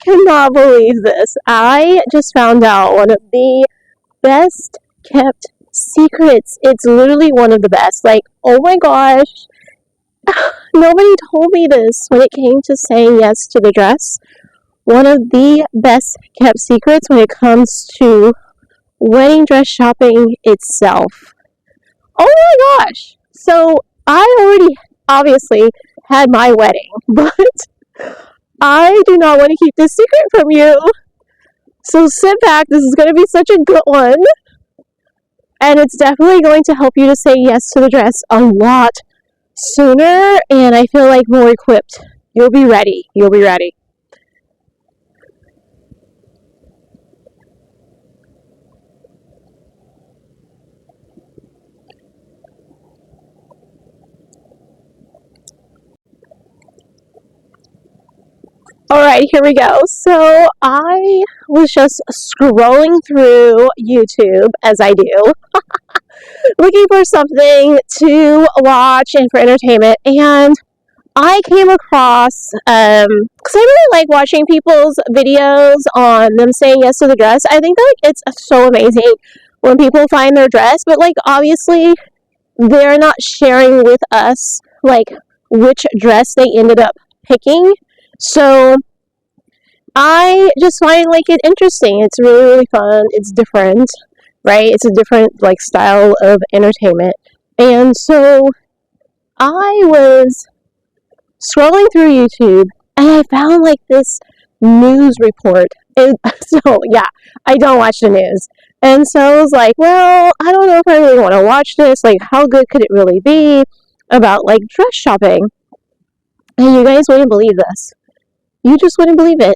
cannot believe this. I just found out one of the best kept secrets. It's literally one of the best. Like, oh my gosh, nobody told me this when it came to saying yes to the dress. One of the best kept secrets when it comes to wedding dress shopping itself. Oh my gosh. So I already obviously had my wedding, but I do not want to keep this secret from you. So sit back. This is going to be such a good one. And it's definitely going to help you to say yes to the dress a lot sooner. And I feel like more equipped. You'll be ready. You'll be ready. Alright, here we go. So I was just scrolling through YouTube, as I do, looking for something to watch and for entertainment, and I came across, because I really like watching people's videos on them saying yes to the dress. I think that it's so amazing when people find their dress, but like obviously they're not sharing with us like which dress they ended up picking. So I just find like it interesting. It's really, really fun. It's different, right? It's a different like style of entertainment. And so I was scrolling through YouTube and I found like this news report. And so yeah, I don't watch the news. And so I was like, well, I don't know if I really want to watch this. Like, how good could it really be about like dress shopping? And you guys wouldn't believe this. You just wouldn't believe it.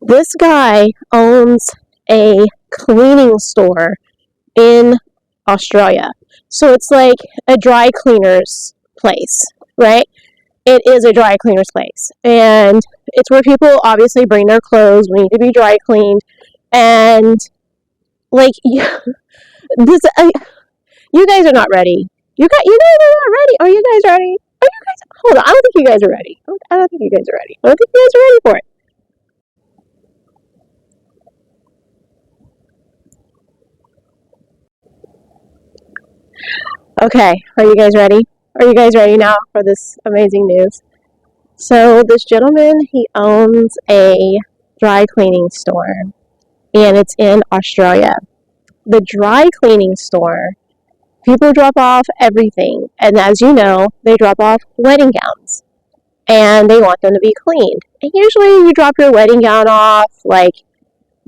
This guy owns a cleaning store in Australia. So it's like a dry cleaner's place, right? It is a dry cleaner's place. And it's where people obviously bring their clothes, need to be dry cleaned. And like, you guys are not ready. You guys are not ready. Are you guys ready? Hold on, I don't think you guys are ready. I don't think you guys are ready. I don't think you guys are ready for it. Okay, are you guys ready? Are you guys ready now for this amazing news? So this gentleman, he owns a dry cleaning store, and it's in Australia. The dry cleaning store, people drop off everything, and as you know, they drop off wedding gowns, and they want them to be cleaned. And usually you drop your wedding gown off like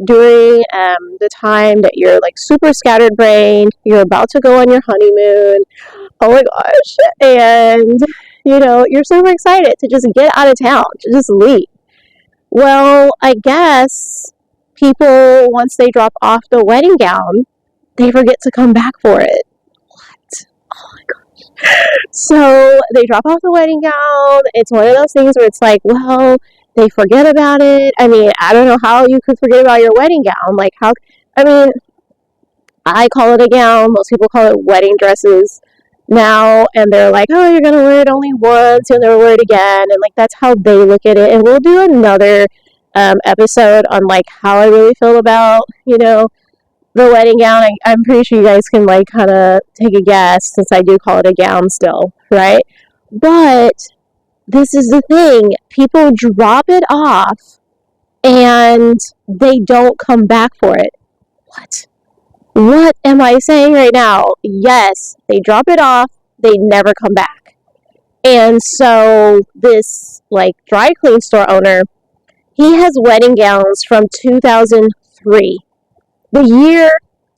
during the time that you're like super scatterbrained, you're about to go on your honeymoon, oh my gosh, and you know, you're super excited to just get out of town, to just leave. Well, I guess people, once they drop off the wedding gown, they forget to come back for it. What? Oh my gosh. So they drop off the wedding gown. It's one of those things where it's like, well, they forget about it. I mean, I don't know how you could forget about your wedding gown. Like, how, I mean, I call it a gown. Most people call it wedding dresses now. And they're like, oh, you're going to wear it only once. You'll never wear it again. And, like, that's how they look at it. And we'll do another episode on, like, how I really feel about, you know, the wedding gown. I'm pretty sure you guys can, like, kind of take a guess since I do call it a gown still, right? But this is the thing. People drop it off and they don't come back for it. What? What am I saying right now? Yes, they drop it off, they never come back. And so this like dry clean store owner, he has wedding gowns from 2003. The year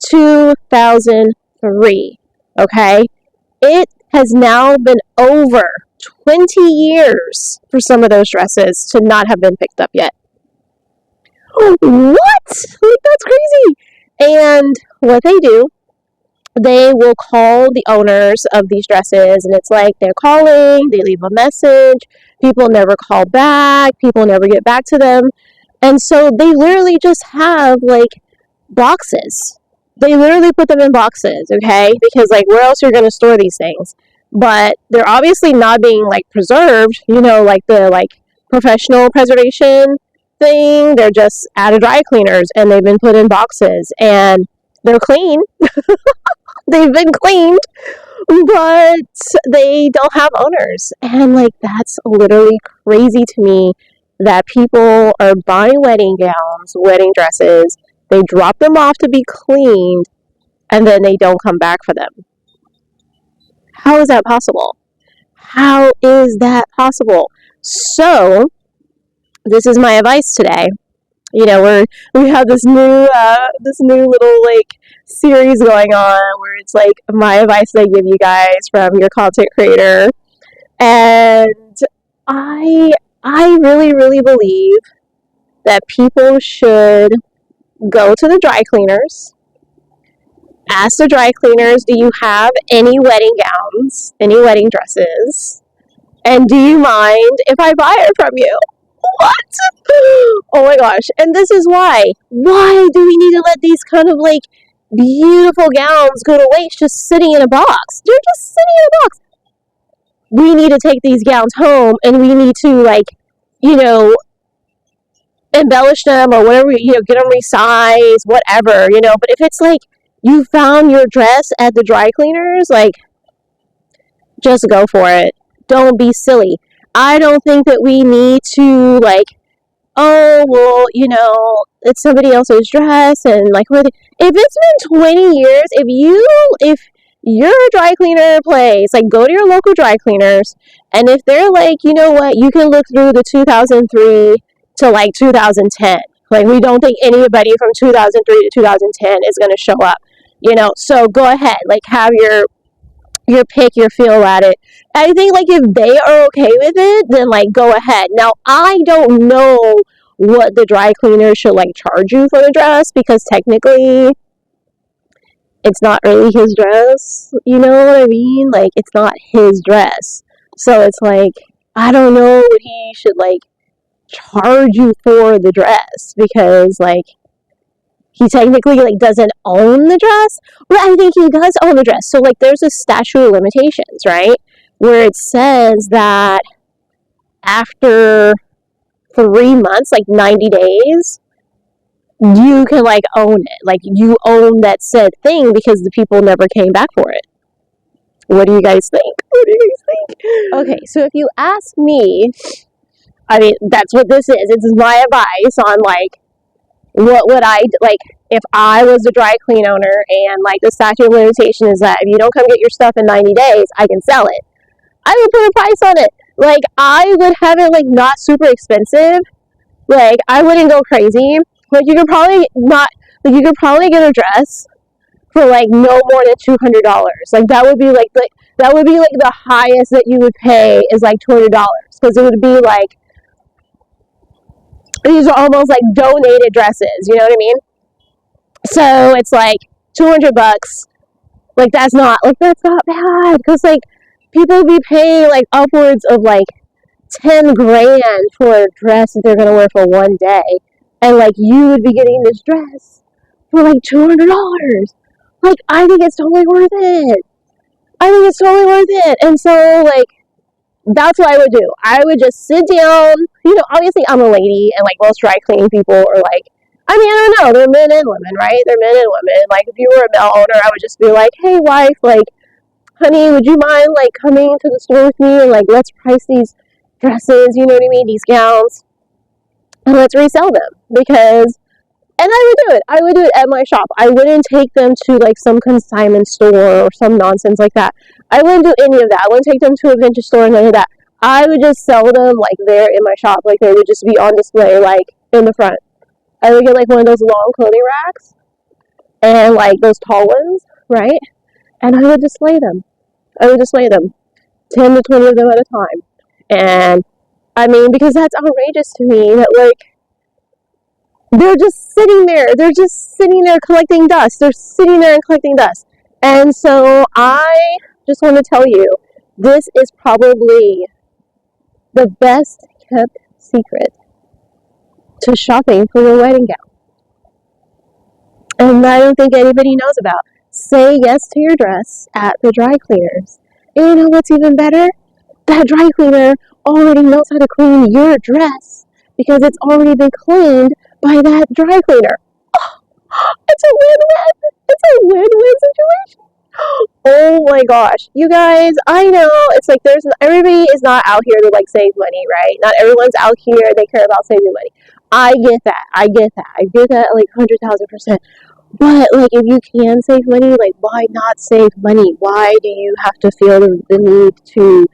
2003. Okay? It has now been over 20 years for some of those dresses to not have been picked up yet. What? Like, that's crazy. And what they do, they will call the owners of these dresses, and it's like they're calling, they leave a message, people never call back, people never get back to them. And so they literally just have like boxes. They literally put them in boxes, okay? Because like where else you're going to store these things? But they're obviously not being like preserved, you know, like the professional preservation thing. They're just at a dry cleaners and they've been put in boxes and they're clean. They've been cleaned, but they don't have owners. And like, that's literally crazy to me that people are buying wedding gowns, wedding dresses, they drop them off to be cleaned, and then they don't come back for them. How is that possible? How is that possible? So, this is my advice today. You know, we have this new little like series going on where it's like my advice that I give you guys from your content creator, and I really believe that people should go to the dry cleaners, ask the dry cleaners, do you have any wedding gowns, any wedding dresses, and do you mind if I buy it from you? What? Oh my gosh. And this is why. Why do we need to let these kind of like beautiful gowns go to waste just sitting in a box? They're just sitting in a box. We need to take these gowns home and we need to, like, you know, embellish them or whatever, you know, get them resized, whatever, you know. But if it's like you found your dress at the dry cleaners, like, just go for it. Don't be silly. I don't think that we need to, like, oh, well, you know, it's somebody else's dress, and, like, if it's been 20 years, if you're a dry cleaner place, like, go to your local dry cleaners, and if they're like, you know what, you can look through the 2003 to, like, 2010. Like, we don't think anybody from 2003 to 2010 is going to show up, you know, so go ahead, like, have your pick, your feel at it. I think, like, if they are okay with it, then, like, go ahead. Now, I don't know what the dry cleaner should, like, charge you for the dress, because technically it's not really his dress, you know what I mean? Like, it's not his dress. So it's like, I don't know what he should, like, charge you for the dress, because, like, he technically, like, doesn't own the dress. Well, I think he does own the dress. So, like, there's a statute of limitations, right? Where it says that after 3 months, like 90 days, you can, like, own it. Like, you own that said thing because the people never came back for it. What do you guys think? What do you guys think? Okay, so if you ask me, I mean, that's what this is. This is my advice on, like, what would I, like, if I was a dry clean owner and, like, the statute of limitation is that if you don't come get your stuff in 90 days, I can sell it. I would put a price on it. Like, I would have it, like, not super expensive. Like, I wouldn't go crazy. Like, you could probably get a dress for, like, no more than $200. Like, that would be, like, the highest that you would pay is, like, $200. Because it would be, like, these are almost like donated dresses, you know what I mean? So it's like $200. Like, that's not bad. Because, like, people be paying, like, upwards of, like, 10 grand for a dress that they're going to wear for one day. And, like, you would be getting this dress for, like, $200. Like, I think it's totally worth it. And so, like, that's what I would do. I would just sit down. You know, obviously I'm a lady, and, like, most dry cleaning people are, like, I mean, I don't know, they're men and women, right? They're men and women. Like, if you were a male owner, I would just be like, hey, wife, like, honey, would you mind, like, coming to the store with me, and, like, let's price these dresses, you know what I mean, these gowns, and let's resell them. Because, and I would do it at my shop. I wouldn't take them to, like, some consignment store or some nonsense like that. I wouldn't do any of that. I wouldn't take them to a vintage store and none of that. I would just sell them, like, there in my shop. Like, they would just be on display, like, in the front. I would get, like, one of those long clothing racks and, like, those tall ones, right? And I would display them. 10 to 20 of them at a time. And, I mean, because that's outrageous to me that, like, they're just sitting there. Collecting dust. And so I just want to tell you, this is probably the best kept secret to shopping for your wedding gown. And I don't think anybody knows about. Say yes to your dress at the dry cleaners. And you know what's even better? That dry cleaner already knows how to clean your dress because it's already been cleaned by that dry cleaner. It's a win-win. It's a win-win situation. Oh my gosh, you guys! I know it's like everybody is not out here to like save money, right? Not everyone's out here. They care about saving money. I get that. I get that like 100,000%. But like, if you can save money, like, why not save money? Why do you have to feel the need to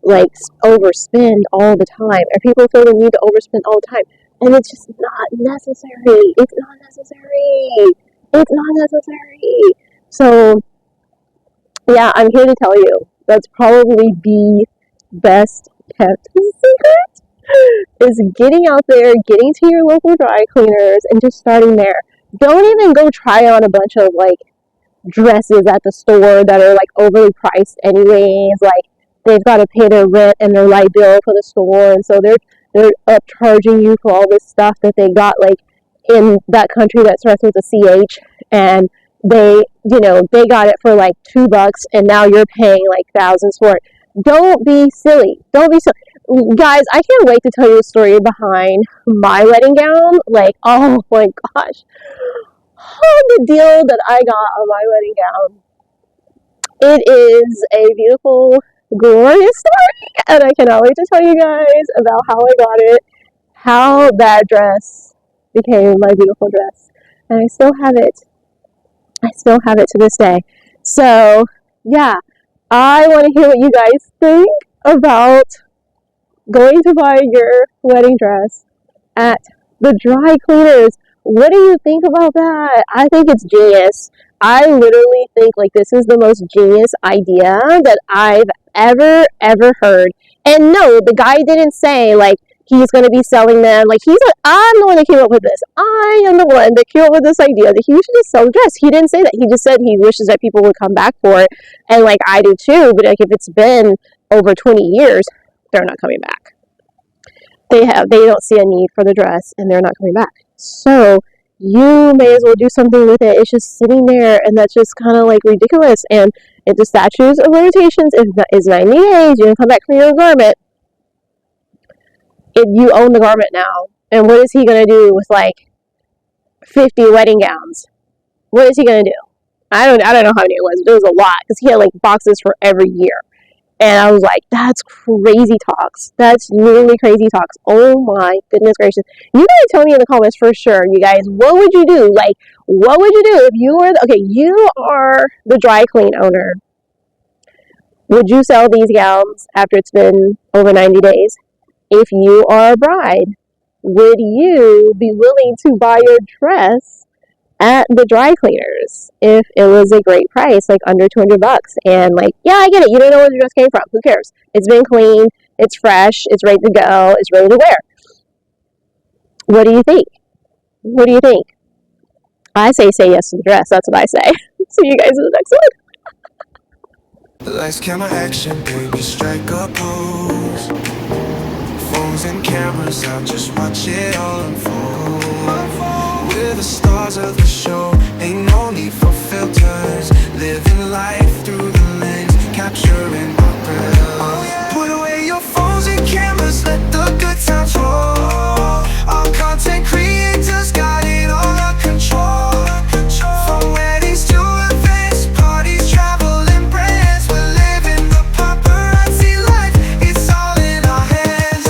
like overspend all the time? Or people feel the need to overspend all the time, and it's just not necessary. It's not necessary. It's not necessary. So yeah, I'm here to tell you that's probably the best kept secret is getting out there, getting to your local dry cleaners, and just starting there. Don't even go try on a bunch of like dresses at the store that are like overly priced anyways. Like, they've got to pay their rent and their light bill for the store, and so they're upcharging you for all this stuff that they got like in that country that starts with a CH, and they got it for like $2, and now you're paying like thousands for it. Don't be silly. Don't be silly. Guys, I can't wait to tell you the story behind my wedding gown. Like, oh my gosh. Oh, the deal that I got on my wedding gown. It is a beautiful, glorious story, and I cannot wait to tell you guys about how I got it, how that dress became my beautiful dress, and I still have it. I still have it to this day. So, yeah, I want to hear what you guys think about going to buy your wedding dress at the dry cleaners. What do you think about that? I think it's genius. I literally think like this is the most genius idea that I've ever heard. And no, the guy didn't say like he's going to be selling them. Like, I'm the one that came up with this. I am the one that came up with this idea that he should just sell dress. He didn't say that. He just said he wishes that people would come back for it. And like, I do too. But like, if it's been over 20 years, they're not coming back. They don't see a need for the dress, and they're not coming back. So you may as well do something with it. It's just sitting there, and that's just kind of like ridiculous. And if the statute of limitations is 90 days, you can come back for your garment. If you own the garment now, and what is he going to do with like 50 wedding gowns? What is he going to do? I don't know how many it was, but it was a lot, because he had like boxes for every year. And I was like, that's crazy talks. That's literally crazy talks. Oh my goodness gracious. You guys tell me in the comments for sure, you guys, what would you do? Like, what would you do if you were, you are the dry clean owner. Would you sell these gowns after it's been over 90 days? If you are a bride, would you be willing to buy your dress at the dry cleaners if it was a great price, like under $200? And like, yeah, I get it. You don't know where the dress came from. Who cares? It's been cleaned. It's fresh. It's ready to go. It's ready to wear. What do you think? What do you think? I say yes to the dress. That's what I say. See you guys in the next one. Lights, camera, action, baby, strike a pose. Phones and cameras out, just watch it all unfold. We're the stars of the show, ain't no need for filters. Living life through the lens, capturing our thrills. Put away your phones and cameras, let the good times roll. Our content creators got it all under control. From weddings to events, parties, travel and brands, we're living the paparazzi life. It's all in our hands.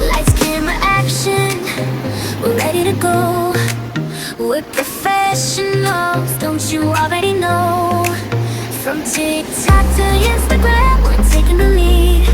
Lights, camera, action, we're ready to go. We're professionals, don't you already know? From TikTok to Instagram, we're taking the lead.